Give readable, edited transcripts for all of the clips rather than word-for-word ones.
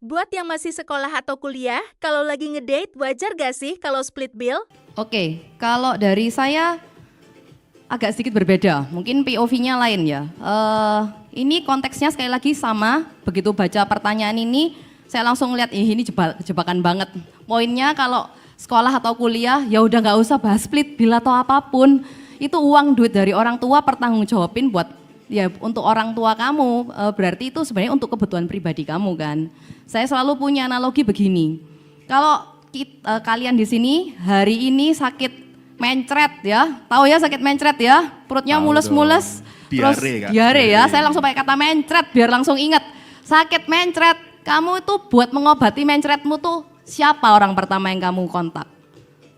Buat yang masih sekolah atau kuliah, kalau lagi ngedate wajar gak sih kalau split bill? Oke, kalau dari saya agak sedikit berbeda, mungkin POV-nya lain ya. Ini konteksnya sekali lagi sama, begitu baca pertanyaan ini, saya langsung lihat ini jebakan banget. Poinnya kalau sekolah atau kuliah, ya udah nggak usah bahas split bill atau apapun. Itu uang duit dari orang tua pertanggungjawabin buat ya untuk orang tua kamu, berarti itu sebenarnya untuk kebutuhan pribadi kamu kan. Saya selalu punya analogi begini, kalau kalian di sini hari ini sakit mencret ya, tahu ya sakit mencret ya, perutnya mules-mules, terus diare ya, saya langsung pakai kata mencret biar langsung ingat, sakit mencret, kamu itu buat mengobati mencretmu tuh siapa orang pertama yang kamu kontak?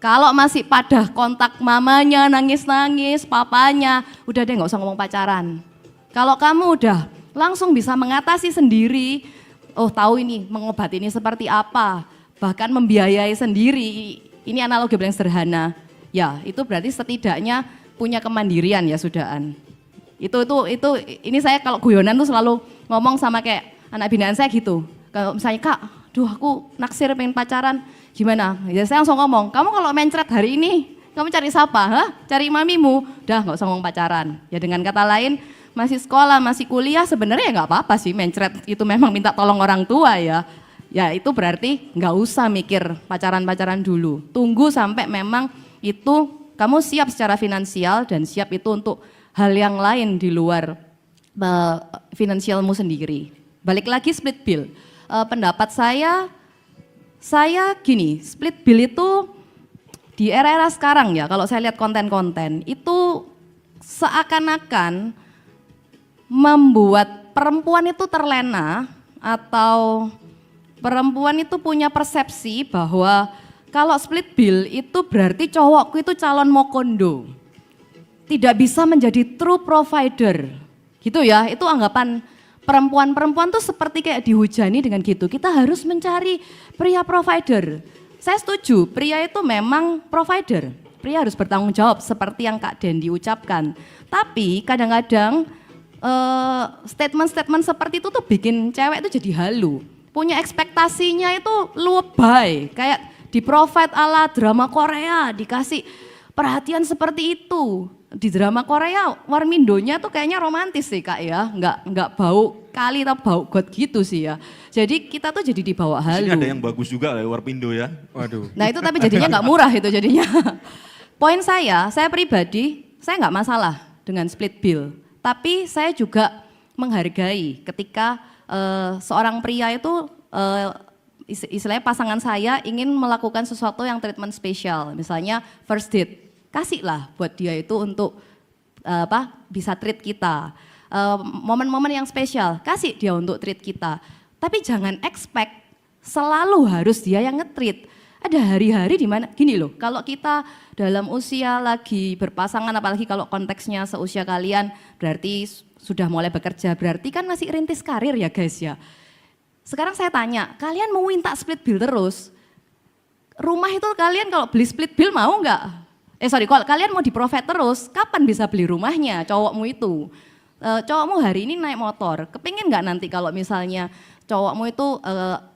Kalau masih pada kontak mamanya nangis-nangis, papanya, udah deh nggak usah ngomong pacaran. Kalau kamu udah langsung bisa mengatasi sendiri, oh tahu ini mengobati ini seperti apa, bahkan membiayai sendiri, ini analogi paling sederhana. Ya itu berarti setidaknya punya kemandirian ya sudahan. Ini saya kalau guyonan tuh selalu ngomong sama kayak anak binaan saya gitu. Kalau misalnya kak, duh aku naksir pengen pacaran, gimana? Ya saya langsung ngomong, kamu kalau mencret hari ini, kamu cari siapa? Hah? Cari mamimu? Udah nggak usah ngomong pacaran. Ya dengan kata lain, masih sekolah, masih kuliah sebenarnya ya nggak apa-apa sih mencret itu memang minta tolong orang tua ya. Ya itu berarti nggak usah mikir pacaran-pacaran dulu. Tunggu sampai memang itu kamu siap secara finansial dan siap itu untuk hal yang lain di luar finansialmu sendiri. Balik lagi split bill. Pendapat saya gini, split bill itu di era-era sekarang ya, kalau saya lihat konten-konten itu seakan-akan membuat perempuan itu terlena atau perempuan itu punya persepsi bahwa kalau split bill itu berarti cowokku itu calon mokondo. Tidak bisa menjadi true provider. Gitu ya, itu anggapan perempuan-perempuan tuh seperti kayak dihujani dengan gitu. Kita harus mencari pria provider. Saya setuju, pria itu memang provider. Pria harus bertanggung jawab seperti yang Kak Dendi ucapkan. Tapi kadang-kadang statement-statement seperti itu tuh bikin cewek itu jadi halu. Punya ekspektasinya itu lebay, kayak di-provide ala drama Korea, dikasih perhatian seperti itu. Di drama Korea, Warmindonya tuh kayaknya romantis sih Kak ya, nggak bau kali atau bau got gitu sih ya. Jadi kita tuh jadi dibawa halu. Ini ada yang bagus juga lah Warmindo ya. Waduh. Nah itu tapi jadinya nggak murah itu jadinya. Poin saya pribadi, saya nggak masalah dengan split bill. Tapi saya juga menghargai ketika seorang pria itu istilahnya pasangan saya ingin melakukan sesuatu yang treatment spesial, misalnya first date, kasihlah buat dia itu untuk bisa treat kita. Momen-momen yang spesial, kasih dia untuk treat kita. Tapi jangan expect selalu harus dia yang nge-treat. Ada hari-hari di mana gini loh, kalau kita dalam usia lagi berpasangan, apalagi kalau konteksnya seusia kalian, berarti sudah mulai bekerja, berarti kan masih rintis karir ya guys ya. Sekarang saya tanya, kalian mau minta split bill terus? Rumah itu kalian kalau beli split bill mau nggak? Kalau kalian mau di-provide terus, kapan bisa beli rumahnya cowokmu itu? Cowokmu hari ini naik motor, kepingin nggak nanti kalau misalnya cowokmu itu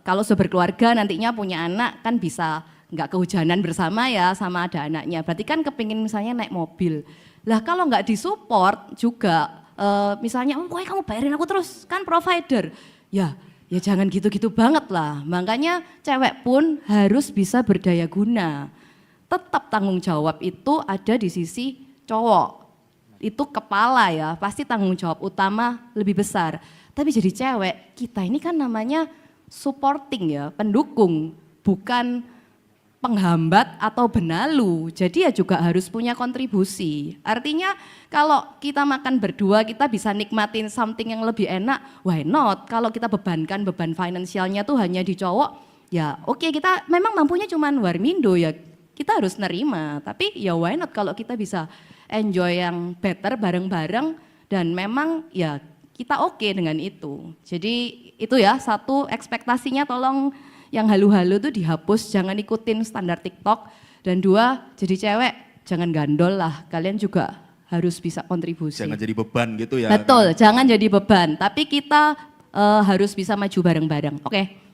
kalau sudah berkeluarga nantinya punya anak kan bisa nggak kehujanan bersama ya sama ada anaknya. Berarti kan kepingin misalnya naik mobil. Lah kalau nggak disupport juga misalnya, pokoknya kamu bayarin aku terus kan provider. Ya jangan gitu-gitu banget lah. Makanya cewek pun harus bisa berdaya guna. Tetap tanggung jawab itu ada di sisi cowok. Itu kepala ya, pasti tanggung jawab utama lebih besar. Tapi jadi cewek, kita ini kan namanya supporting ya, pendukung, bukan penghambat atau benalu. Jadi ya juga harus punya kontribusi. Artinya kalau kita makan berdua, kita bisa nikmatin something yang lebih enak, why not? Kalau kita bebankan beban finansialnya tuh hanya di cowok, ya oke, kita memang mampunya cuman Warmindo ya, kita harus nerima. Tapi ya why not kalau kita bisa enjoy yang better bareng-bareng dan memang ya kita oke dengan itu. Jadi itu ya, satu ekspektasinya tolong yang halu-halu tuh dihapus, jangan ikutin standar TikTok. Dan dua, jadi cewek jangan gandol lah, kalian juga harus bisa kontribusi. Jangan jadi beban gitu ya. Betul, jangan jadi beban, tapi kita harus bisa maju bareng-bareng. Oke.